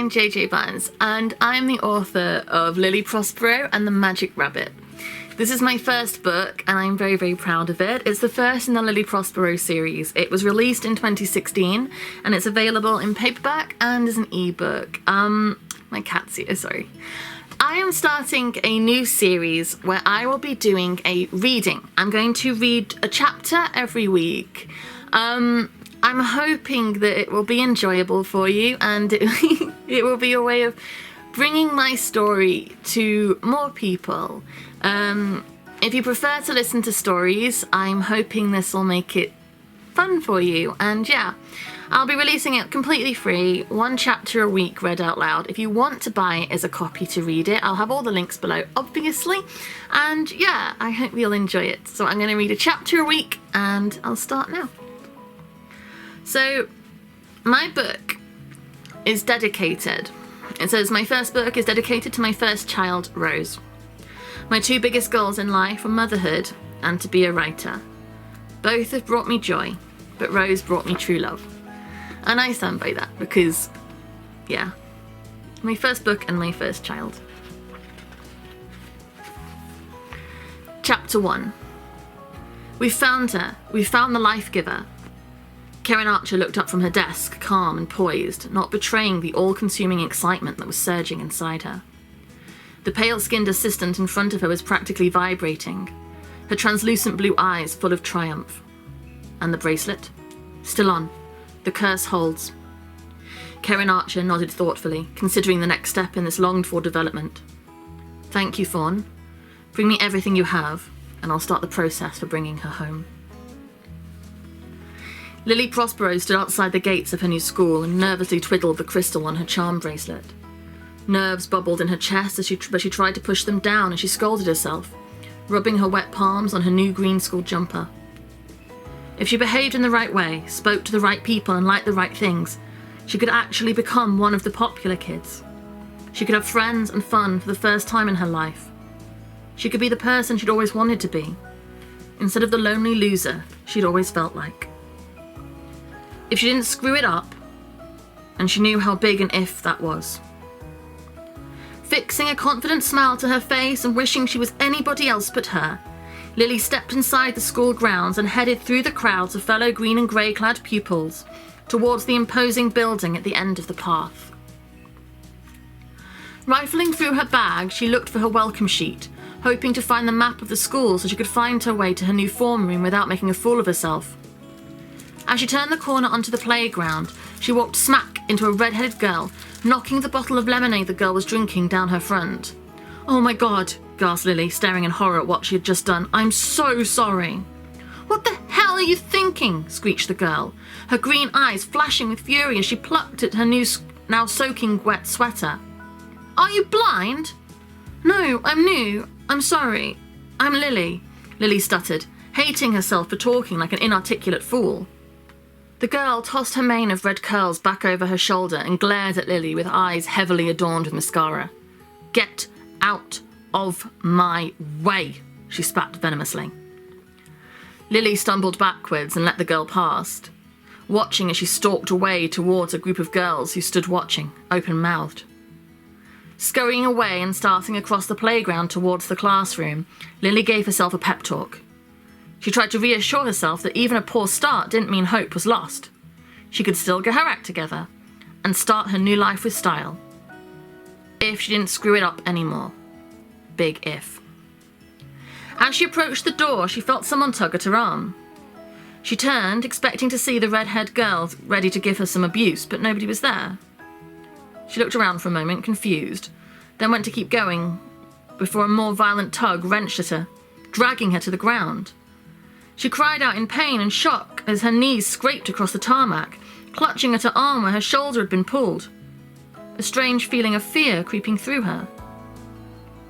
I'm JJ Barnes, and I'm the author of Lilly Prospero and the Magic Rabbit. This is my first book, and I'm very, very proud of it. It's the first in the Lilly Prospero series. It was released in 2016, and it's available in paperback and as an ebook. My cat's here, sorry. I am starting a new series where I will be doing a reading. I'm going to read a chapter every week. I'm hoping that it will be enjoyable for you, and it will be a way of bringing my story to more people. If you prefer to listen to stories, I'm hoping this will make it fun for you. And yeah, I'll be releasing it completely free, one chapter a week read out loud. If you want to buy it as a copy to read it, I'll have all the links below, obviously. And yeah, I hope you'll enjoy it. So I'm going to read a chapter a week, and I'll start now. So, my book is dedicated. It says, my first book is dedicated to my first child, Rose. My two biggest goals in life were motherhood and to be a writer. Both have brought me joy, but Rose brought me true love. And I stand by that because, yeah, my first book and my first child. Chapter 1. We found her. We found the life giver. Karen Archer looked up from her desk, calm and poised, not betraying the all-consuming excitement that was surging inside her. The pale-skinned assistant in front of her was practically vibrating, her translucent blue eyes full of triumph. And the bracelet? Still on. The curse holds. Karen Archer nodded thoughtfully, considering the next step in this longed-for development. Thank you, Fawn. Bring me everything you have, and I'll start the process for bringing her home. Lilly Prospero stood outside the gates of her new school and nervously twiddled the crystal on her charm bracelet. Nerves bubbled in her chest but she tried to push them down as she scolded herself, rubbing her wet palms on her new green school jumper. If she behaved in the right way, spoke to the right people and liked the right things, she could actually become one of the popular kids. She could have friends and fun for the first time in her life. She could be the person she'd always wanted to be, instead of the lonely loser she'd always felt like. If she didn't screw it up, and she knew how big an if that was. Fixing a confident smile to her face and wishing she was anybody else but her, Lilly stepped inside the school grounds and headed through the crowds of fellow green and grey-clad pupils towards the imposing building at the end of the path. Rifling through her bag, she looked for her welcome sheet, hoping to find the map of the school so she could find her way to her new form room without making a fool of herself. As she turned the corner onto the playground, she walked smack into a red-headed girl, knocking the bottle of lemonade the girl was drinking down her front. "Oh my God," gasped Lilly, staring in horror at what she had just done. "I'm so sorry." "What the hell are you thinking?" screeched the girl, her green eyes flashing with fury as she plucked at her now soaking wet sweater. "Are you blind?" "No, I'm new. I'm sorry. I'm Lilly," Lilly stuttered, hating herself for talking like an inarticulate fool. The girl tossed her mane of red curls back over her shoulder and glared at Lilly with eyes heavily adorned with mascara. "Get out of my way," she spat venomously. Lilly stumbled backwards and let the girl past, watching as she stalked away towards a group of girls who stood watching, open-mouthed. Scurrying away and starting across the playground towards the classroom, Lilly gave herself a pep talk. She tried to reassure herself that even a poor start didn't mean hope was lost. She could still get her act together and start her new life with style. If she didn't screw it up anymore. Big if. As she approached the door, she felt someone tug at her arm. She turned, expecting to see the red-haired girl ready to give her some abuse, but nobody was there. She looked around for a moment, confused, then went to keep going before a more violent tug wrenched at her, dragging her to the ground. She cried out in pain and shock as her knees scraped across the tarmac, clutching at her arm where her shoulder had been pulled. A strange feeling of fear creeping through her.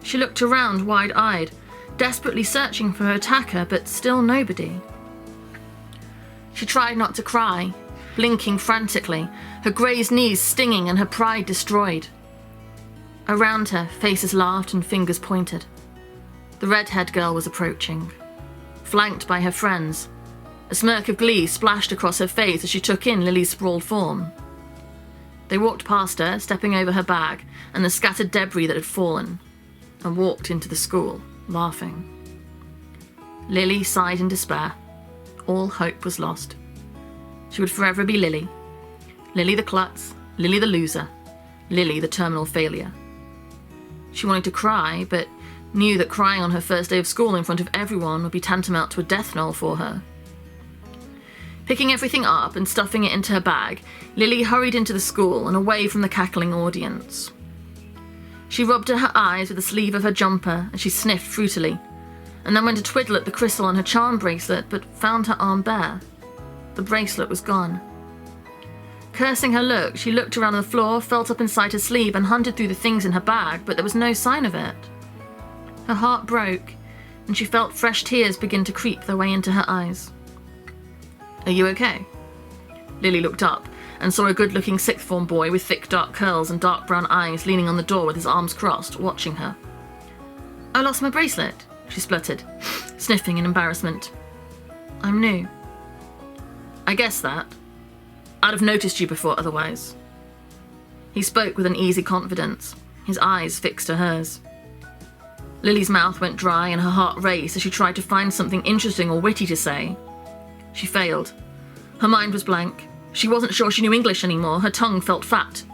She looked around wide-eyed, desperately searching for her attacker, but still nobody. She tried not to cry, blinking frantically, her grazed knees stinging and her pride destroyed. Around her, faces laughed and fingers pointed. The red-haired girl was approaching, flanked by her friends. A smirk of glee splashed across her face as she took in Lilly's sprawled form. They walked past her, stepping over her bag and the scattered debris that had fallen, and walked into the school, laughing. Lily sighed in despair. All hope was lost. She would forever be Lily. Lily the klutz, Lily the loser, Lily the terminal failure. She wanted to cry, but knew that crying on her first day of school in front of everyone would be tantamount to a death knell for her. Picking everything up and stuffing it into her bag, Lily hurried into the school and away from the cackling audience. She rubbed at her eyes with the sleeve of her jumper as she sniffed fruitily, and then went to twiddle at the crystal on her charm bracelet, but found her arm bare. The bracelet was gone. Cursing her luck, she looked around on the floor, felt up inside her sleeve, and hunted through the things in her bag, but there was no sign of it. Her heart broke, and she felt fresh tears begin to creep their way into her eyes. "Are you okay?" Lily looked up and saw a good-looking sixth form boy with thick dark curls and dark brown eyes leaning on the door with his arms crossed, watching her. "I lost my bracelet," she spluttered, sniffing in embarrassment. "I'm new." "I guess that. I'd have noticed you before otherwise." He spoke with an easy confidence, his eyes fixed to hers. Lily's mouth went dry and her heart raced as she tried to find something interesting or witty to say. She failed. Her mind was blank. She wasn't sure she knew English anymore. Her tongue felt fat.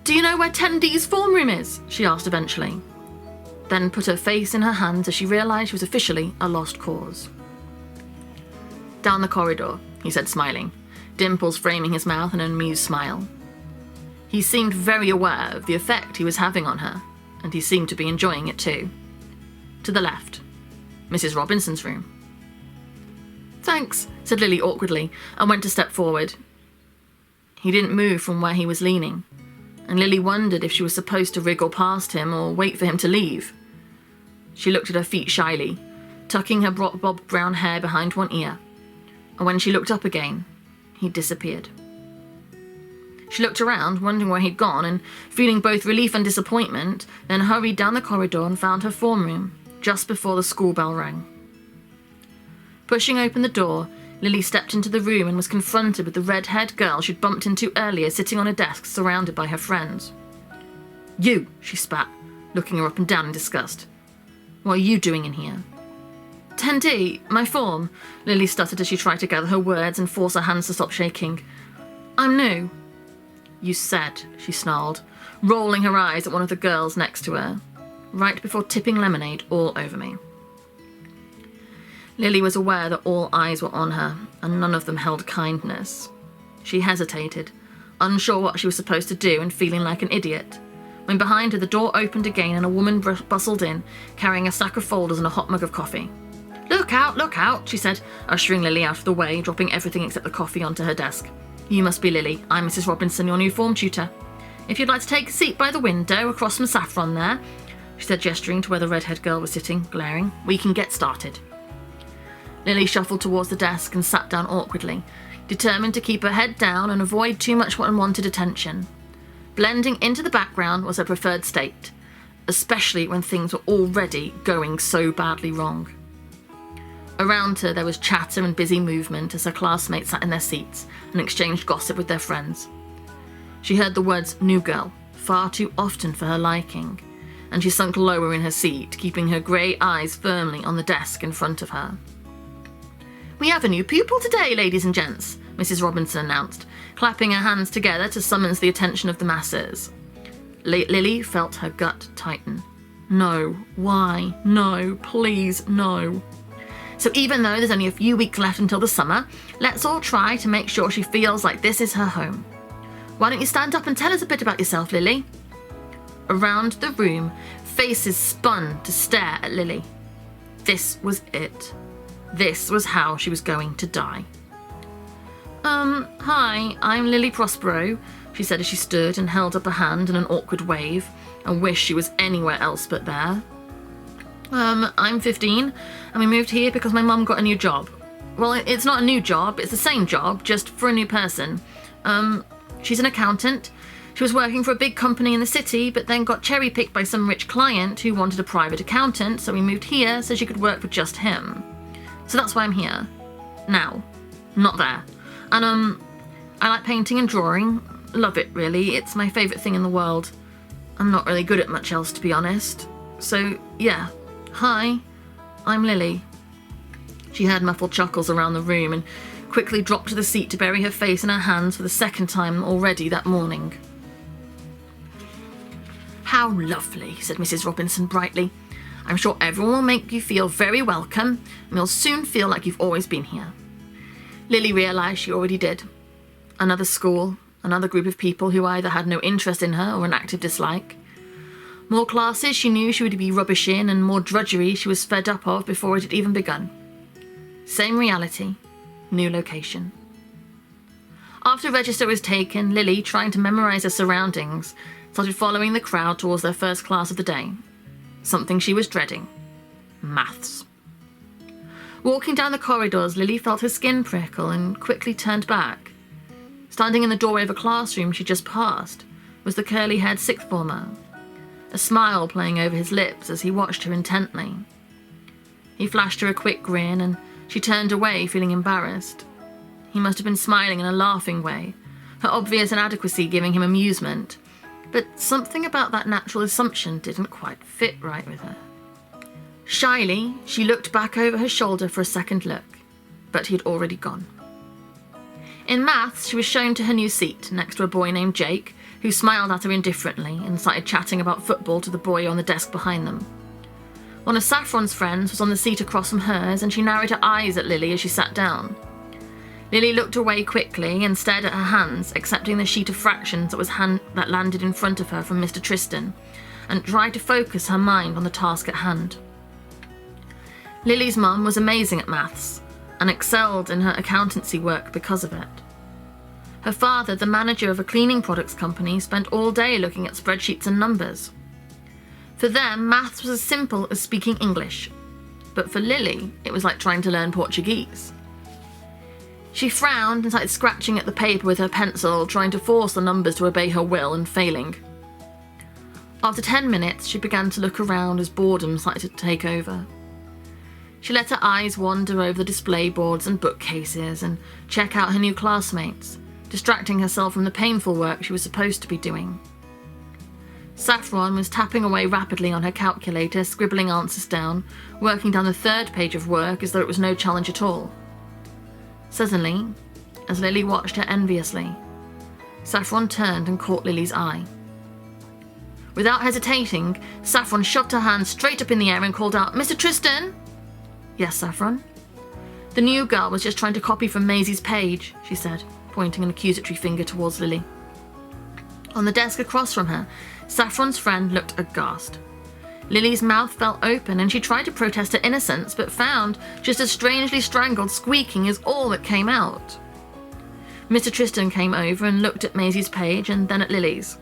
"Do you know where 10D's form room is?" she asked eventually. Then put her face in her hands as she realised she was officially a lost cause. "Down the corridor," he said, smiling, dimples framing his mouth in an amused smile. He seemed very aware of the effect he was having on her, and he seemed to be enjoying it too. "To the left. Mrs. Robinson's room." "Thanks," said Lily awkwardly, and went to step forward. He didn't move from where he was leaning, and Lily wondered if she was supposed to wriggle past him or wait for him to leave. She looked at her feet shyly, tucking her bob brown hair behind one ear, and when she looked up again, he'd disappeared. She looked around, wondering where he'd gone, and feeling both relief and disappointment, then hurried down the corridor and found her form room, just before the school bell rang. Pushing open the door, Lily stepped into the room and was confronted with the red-haired girl she'd bumped into earlier sitting on a desk surrounded by her friends. "You," she spat, looking her up and down in disgust. "What are you doing in here?" 10D, my form," Lily stuttered as she tried to gather her words and force her hands to stop shaking. "I'm new." "You said," she snarled, rolling her eyes at one of the girls next to her, right before tipping lemonade all over me. Lily was aware that all eyes were on her, and none of them held kindness. She hesitated, unsure what she was supposed to do and feeling like an idiot, when behind her the door opened again and a woman bustled in, carrying a stack of folders and a hot mug of coffee. Look out," she said, ushering Lily out of the way, dropping everything except the coffee onto her desk. "You must be Lily. I'm Mrs. Robinson, your new form tutor. If you'd like to take a seat by the window across from Saffron there," she said, gesturing to where the red-haired girl was sitting, glaring, "we can get started." Lily shuffled towards the desk and sat down awkwardly, determined to keep her head down and avoid too much unwanted attention. Blending into the background was her preferred state, especially when things were already going so badly wrong. Around her there was chatter and busy movement as her classmates sat in their seats and exchanged gossip with their friends. She heard the words "new girl" far too often for her liking, and she sunk lower in her seat, keeping her grey eyes firmly on the desk in front of her. "We have a new pupil today, ladies and gents," Mrs. Robinson announced, clapping her hands together to summons the attention of the masses. Lily felt her gut tighten. No, why? No, please, no. "So even though there's only a few weeks left until the summer, let's all try to make sure she feels like this is her home. Why don't you stand up and tell us a bit about yourself, Lily?" Around the room, faces spun to stare at Lily. This was it. This was how she was going to die. Hi, I'm Lilly Prospero," she said as she stood and held up a hand in an awkward wave, and wished she was anywhere else but there. I'm 15, and we moved here because my mum got a new job. Well, it's not a new job, it's the same job, just for a new person. She's an accountant. She was working for a big company in the city, but then got cherry-picked by some rich client who wanted a private accountant, so we moved here so she could work for just him. So that's why I'm here. Now. Not there. And, I like painting and drawing. love it, really. It's my favourite thing in the world. I'm not really good at much else, to be honest. So, yeah. Hi, I'm Lily. She heard muffled chuckles around the room and quickly dropped to the seat to bury her face in her hands for the second time already that morning. How lovely, said Mrs. Robinson brightly. I'm sure everyone will make you feel very welcome, and you'll soon feel like you've always been here. Lily realised she already did. Another school, another group of people who either had no interest in her or an active dislike. More classes she knew she would be rubbish in, and more drudgery she was fed up of before it had even begun. Same reality, new location. After register was taken, Lily, trying to memorise her surroundings, started following the crowd towards their first class of the day. Something she was dreading. Maths. Walking down the corridors, Lily felt her skin prickle and quickly turned back. Standing in the doorway of a classroom she just passed was the curly-haired sixth former, a smile playing over his lips as he watched her intently. He flashed her a quick grin and she turned away, feeling embarrassed. He must have been smiling in a laughing way, her obvious inadequacy giving him amusement, but something about that natural assumption didn't quite fit right with her. Shyly, she looked back over her shoulder for a second look, but he had already gone. In maths, she was shown to her new seat next to a boy named Jake, who smiled at her indifferently and started chatting about football to the boy on the desk behind them. One of Saffron's friends was on the seat across from hers, and she narrowed her eyes at Lily as she sat down. Lily looked away quickly and stared at her hands, accepting the sheet of fractions that landed in front of her from Mr. Tristan, and tried to focus her mind on the task at hand. Lily's mum was amazing at maths, and excelled in her accountancy work because of it. Her father, the manager of a cleaning products company, spent all day looking at spreadsheets and numbers. For them, maths was as simple as speaking English, but for Lily, it was like trying to learn Portuguese. She frowned and started scratching at the paper with her pencil, trying to force the numbers to obey her will and failing. After 10 minutes, she began to look around as boredom started to take over. She let her eyes wander over the display boards and bookcases and check out her new classmates, distracting herself from the painful work she was supposed to be doing. Saffron was tapping away rapidly on her calculator, scribbling answers down, working down the third page of work as though it was no challenge at all. Suddenly, as Lily watched her enviously, Saffron turned and caught Lily's eye. Without hesitating, Saffron shoved her hand straight up in the air and called out, "Mr. Tristan?" "Yes, Saffron?" "The new girl was just trying to copy from Maisie's page," she said, pointing an accusatory finger towards Lily. On the desk across from her, Saffron's friend looked aghast. Lily's mouth fell open and she tried to protest her innocence, but found just a strangely strangled squeaking is all that came out. Mr. Tristan came over and looked at Maisie's page and then at Lily's.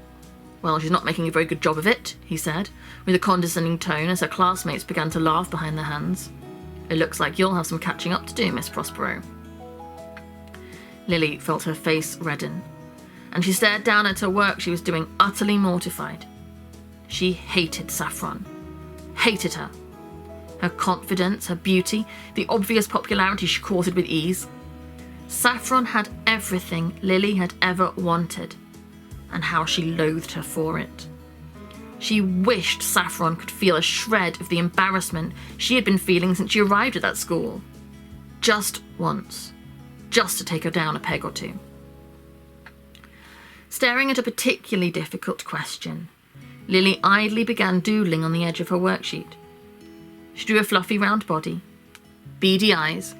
"Well, she's not making a very good job of it," he said, with a condescending tone as her classmates began to laugh behind their hands. "It looks like you'll have some catching up to do, Miss Prospero." Lily felt her face redden, and she stared down at her work she was doing, utterly mortified. She hated Saffron. Hated her. Her confidence, her beauty, the obvious popularity she courted with ease. Saffron had everything Lily had ever wanted, and how she loathed her for it. She wished Saffron could feel a shred of the embarrassment she had been feeling since she arrived at that school. Just once. Just to take her down a peg or two. Staring at a particularly difficult question, Lily idly began doodling on the edge of her worksheet. She drew a fluffy round body, beady eyes,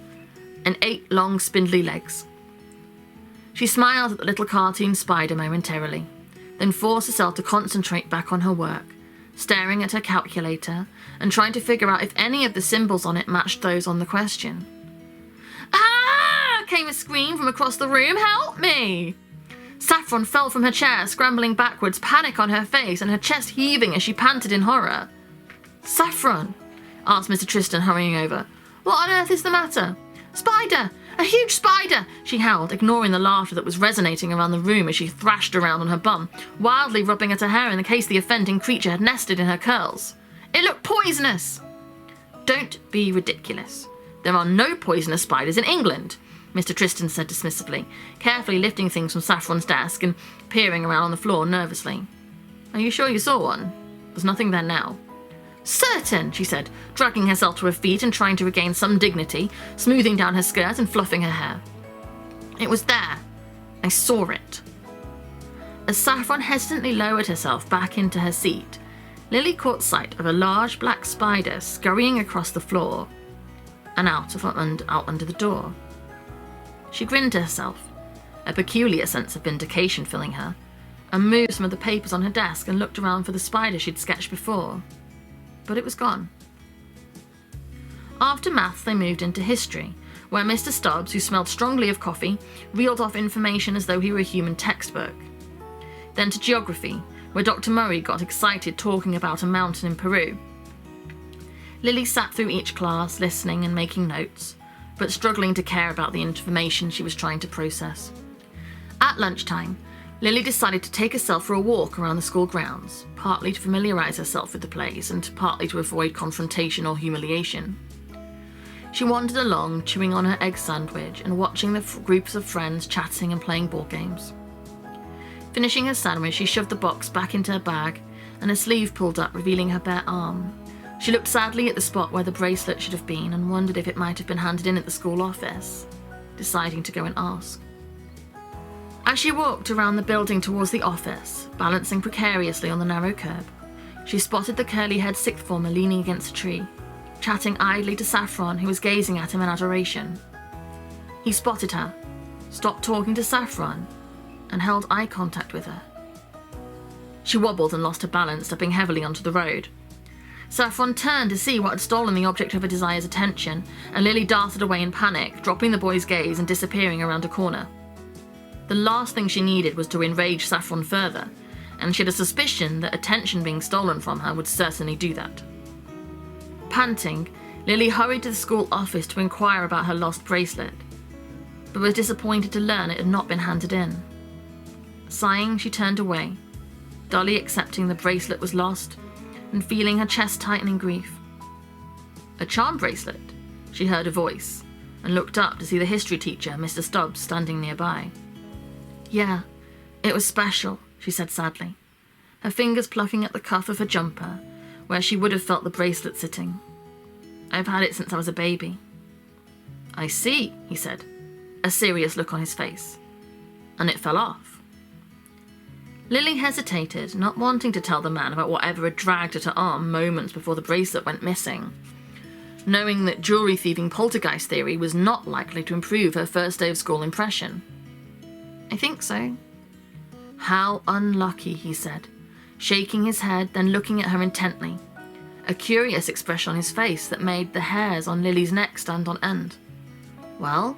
and 8 long spindly legs. She smiled at the little cartoon spider momentarily, then forced herself to concentrate back on her work, staring at her calculator and trying to figure out if any of the symbols on it matched those on the question. "Ah!" came a scream from across the room. "Help me!" Saffron fell from her chair, scrambling backwards, panic on her face and her chest heaving as she panted in horror. "Saffron?" asked Mr. Tristan, hurrying over. "What on earth is the matter?" "Spider! A huge spider!" she howled, ignoring the laughter that was resonating around the room as she thrashed around on her bum, wildly rubbing at her hair in case the offending creature had nested in her curls. "It looked poisonous!" "Don't be ridiculous. There are no poisonous spiders in England. Mr. Tristan said dismissively, carefully lifting things from Saffron's desk and peering around on the floor nervously. Are you sure you saw one? There's nothing there now. Certain, she said, dragging herself to her feet and trying to regain some dignity, smoothing down her skirt and fluffing her hair. It was there. I saw it. As Saffron hesitantly lowered herself back into her seat, Lily caught sight of a large black spider scurrying across the floor and out under the door. She grinned to herself, a peculiar sense of vindication filling her, and moved some of the papers on her desk and looked around for the spider she'd sketched before. But it was gone. After maths, they moved into history, where Mr. Stubbs, who smelled strongly of coffee, reeled off information as though he were a human textbook. Then to geography, where Dr. Murray got excited talking about a mountain in Peru. Lily sat through each class, listening and making notes, but struggling to care about the information she was trying to process. At lunchtime, Lily decided to take herself for a walk around the school grounds, partly to familiarise herself with the place and partly to avoid confrontation or humiliation. She wandered along, chewing on her egg sandwich and watching the groups of friends chatting and playing board games. Finishing her sandwich, she shoved the box back into her bag and her sleeve pulled up, revealing her bare arm. She looked sadly at the spot where the bracelet should have been and wondered if it might have been handed in at the school office, deciding to go and ask. As she walked around the building towards the office, balancing precariously on the narrow curb, she spotted the curly-haired sixth former leaning against a tree, chatting idly to Saffron, who was gazing at him in adoration. He spotted her, stopped talking to Saffron, and held eye contact with her. She wobbled and lost her balance, stepping heavily onto the road. Saffron turned to see what had stolen the object of her desire's attention, and Lily darted away in panic, dropping the boy's gaze and disappearing around a corner. The last thing she needed was to enrage Saffron further, and she had a suspicion that attention being stolen from her would certainly do that. Panting, Lily hurried to the school office to inquire about her lost bracelet, but was disappointed to learn it had not been handed in. Sighing, she turned away, dully accepting the bracelet was lost and feeling her chest tighten in grief. A charm bracelet, she heard a voice, and looked up to see the history teacher, Mr. Stubbs, standing nearby. Yeah, it was special, she said sadly, her fingers plucking at the cuff of her jumper, where she would have felt the bracelet sitting. I've had it since I was a baby. I see, he said, a serious look on his face. And it fell off. Lily hesitated, not wanting to tell the man about whatever had dragged at her arm moments before the bracelet went missing, knowing that jewellery-thieving poltergeist theory was not likely to improve her first day of school impression. I think so. How unlucky, he said, shaking his head, then looking at her intently, a curious expression on his face that made the hairs on Lily's neck stand on end. Well,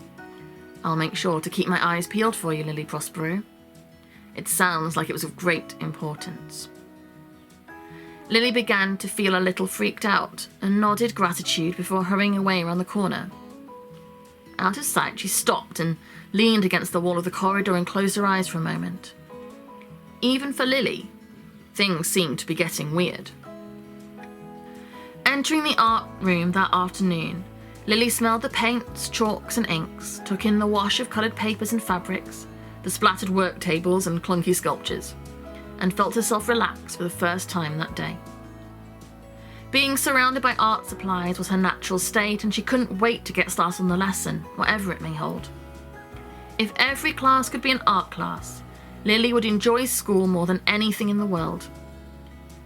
I'll make sure to keep my eyes peeled for you, Lilly Prospero. It sounds like it was of great importance. Lily began to feel a little freaked out and nodded gratitude before hurrying away around the corner. Out of sight, she stopped and leaned against the wall of the corridor and closed her eyes for a moment. Even for Lily, things seemed to be getting weird. Entering the art room that afternoon, Lily smelled the paints, chalks and inks, took in the wash of coloured papers and fabrics, the splattered work tables and clunky sculptures, and felt herself relax for the first time that day. Being surrounded by art supplies was her natural state, and she couldn't wait to get started on the lesson, whatever it may hold. If every class could be an art class, Lily would enjoy school more than anything in the world.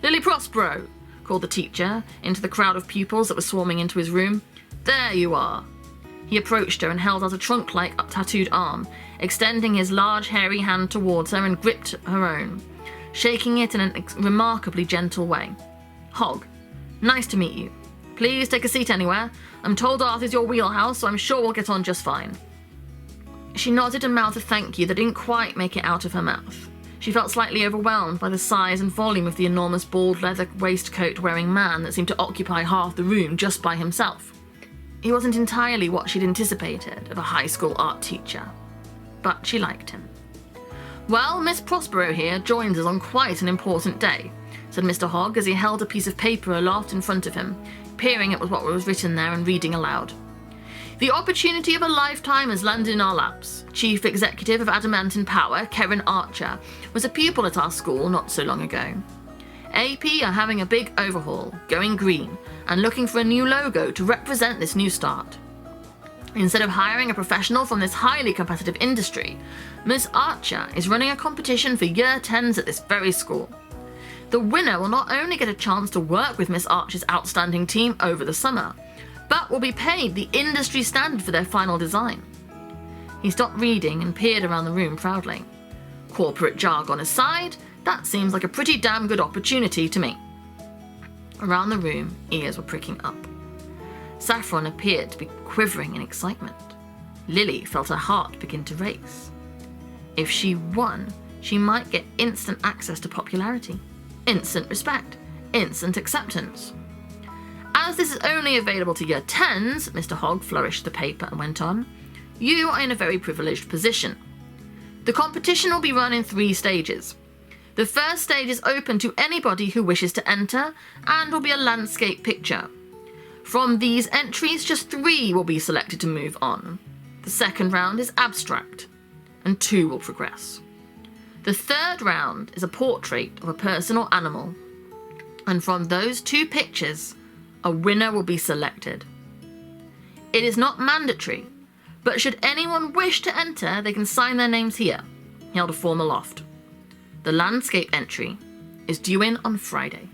Lilly Prospero, called the teacher into the crowd of pupils that were swarming into his room. There you are. He approached her and held out a trunk-like tattooed arm, extending his large hairy hand towards her and gripped her own, shaking it in a remarkably gentle way. Hog, nice to meet you. Please take a seat anywhere. I'm told art is your wheelhouse, so I'm sure we'll get on just fine. She nodded and mouthed a thank you that didn't quite make it out of her mouth. She felt slightly overwhelmed by the size and volume of the enormous bald leather waistcoat-wearing man that seemed to occupy half the room just by himself. He wasn't entirely what she'd anticipated of a high school art teacher, but she liked him. Well, Miss Prospero here joins us on quite an important day, said Mr. Hogg as he held a piece of paper aloft in front of him, peering at what was written there and reading aloud. The opportunity of a lifetime has landed in our laps. Chief Executive of Adamantine Power, Karen Archer, was a pupil at our school not so long ago. AP are having a big overhaul, going green, and looking for a new logo to represent this new start. Instead of hiring a professional from this highly competitive industry, Miss Archer is running a competition for Year 10s at this very school. The winner will not only get a chance to work with Miss Archer's outstanding team over the summer, but will be paid the industry standard for their final design. He stopped reading and peered around the room proudly. Corporate jargon aside, that seems like a pretty damn good opportunity to me. Around the room, ears were pricking up. Saffron appeared to be quivering in excitement. Lily felt her heart begin to race. If she won, she might get instant access to popularity, instant respect, instant acceptance. As this is only available to Year 10s, Mr. Hogg flourished the paper and went on, you are in a very privileged position. The competition will be run in 3 stages. The first stage is open to anybody who wishes to enter and will be a landscape picture. From these entries, just 3 will be selected to move on. The second round is abstract, and 2 will progress. The third round is a portrait of a person or animal, and from those 2 pictures, a winner will be selected. It is not mandatory, but should anyone wish to enter, they can sign their names here. He held a form aloft. The landscape entry is due in on Friday.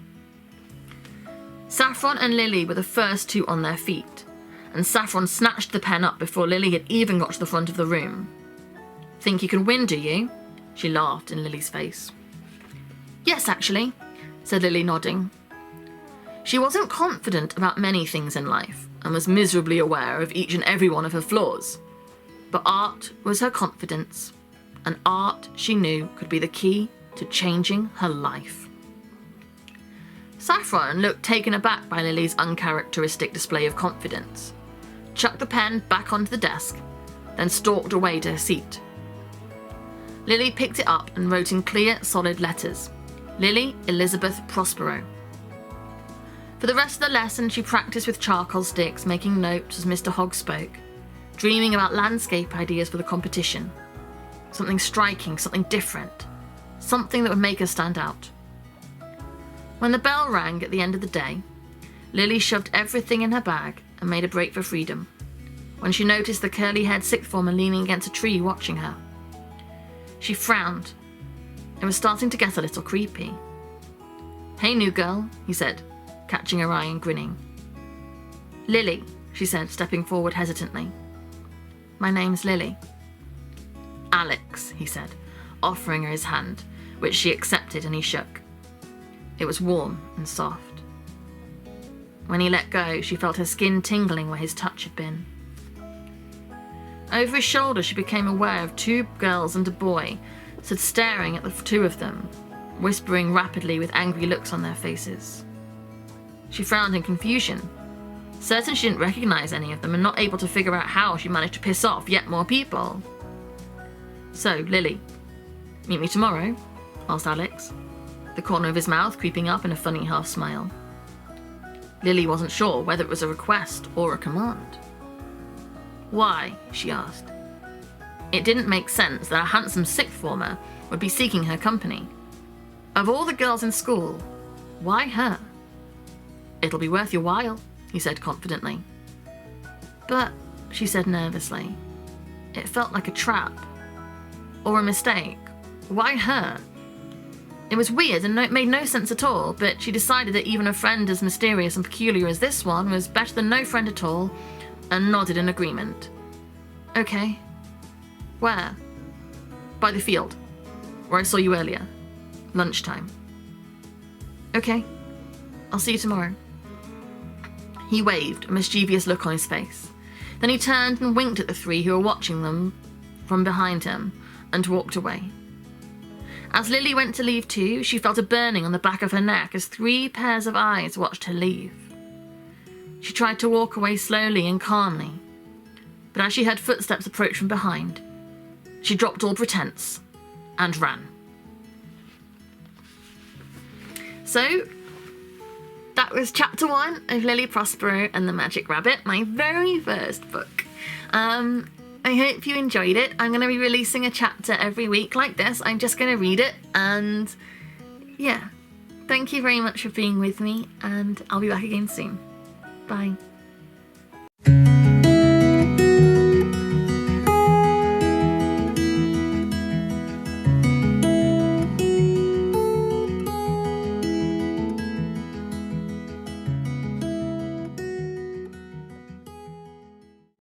Saffron and Lily were the first 2 on their feet, and Saffron snatched the pen up before Lily had even got to the front of the room. Think you can win, do you? She laughed in Lily's face. Yes, actually, said Lily, nodding. She wasn't confident about many things in life, and was miserably aware of each and every one of her flaws. But art was her confidence, and art, she knew, could be the key to changing her life. Saffron looked taken aback by Lily's uncharacteristic display of confidence, chucked the pen back onto the desk, then stalked away to her seat. Lily picked it up and wrote in clear, solid letters, Lilly Elizabeth Prospero. For the rest of the lesson, she practiced with charcoal sticks, making notes as Mr. Hogg spoke, dreaming about landscape ideas for the competition. Something striking, something different, something that would make her stand out. When the bell rang at the end of the day, Lily shoved everything in her bag and made a break for freedom, when she noticed the curly-haired sixth former leaning against a tree watching her. She frowned. It was starting to get a little creepy. Hey, new girl, he said, catching her eye and grinning. Lily, she said, stepping forward hesitantly. My name's Lily. Alex, he said, offering her his hand, which she accepted and he shook. It was warm and soft. When he let go, she felt her skin tingling where his touch had been. Over his shoulder, she became aware of 2 girls and a boy stood staring at the 2 of them, whispering rapidly with angry looks on their faces. She frowned in confusion, certain she didn't recognize any of them and not able to figure out how she managed to piss off yet more people. So, Lily, meet me tomorrow? Asked Alex, the corner of his mouth creeping up in a funny half smile. Lily wasn't sure whether it was a request or a command. Why? She asked. It didn't make sense that a handsome sixth former would be seeking her company. Of all the girls in school, why her? It'll be worth your while, he said confidently. But, she said nervously, it felt like a trap. Or a mistake. Why her? It was weird and it made no sense at all, but she decided that even a friend as mysterious and peculiar as this one was better than no friend at all, and nodded in agreement. Okay. Where? By the field, where I saw you earlier. Lunchtime. Okay. I'll see you tomorrow. He waved, a mischievous look on his face. Then he turned and winked at the 3 who were watching them from behind him, and walked away. As Lily went to leave too, she felt a burning on the back of her neck as 3 pairs of eyes watched her leave. She tried to walk away slowly and calmly, but as she heard footsteps approach from behind, she dropped all pretense and ran. So, that was chapter 1 of Lilly Prospero and the Magic Rabbit, my very first book. I hope you enjoyed it. I'm going to be releasing a chapter every week like this. I'm just going to read it, and yeah. Thank you very much for being with me, and I'll be back again soon. Bye.